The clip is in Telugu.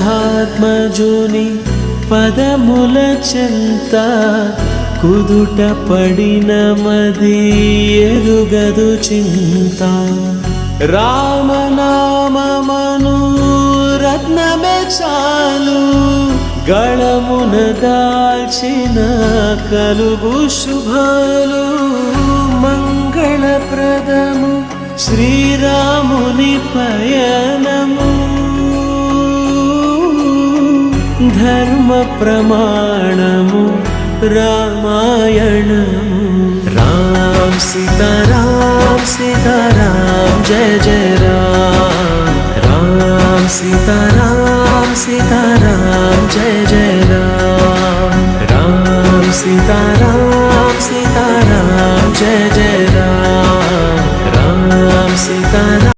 దశరథాత్మజుని పదముల చెంత కుదుట పడిన మది ఎరుగదు చింత రామనామమను రత్నమే చాలు గళమున దాల్చిన కలుగు శుభాలు మంగళప్రదము శ్రీరాముని పయనము ధర్మ ప్రమాణము రామాయణము రామ్ సీతారాం సీతారాం జయ జయ రామ్ రామ్ సీతారాం సీతారాం జయ జయ రామ్ రామ్ సీతారాం సీతారాం జయ జయ రామ్ రామ్ సీతారాం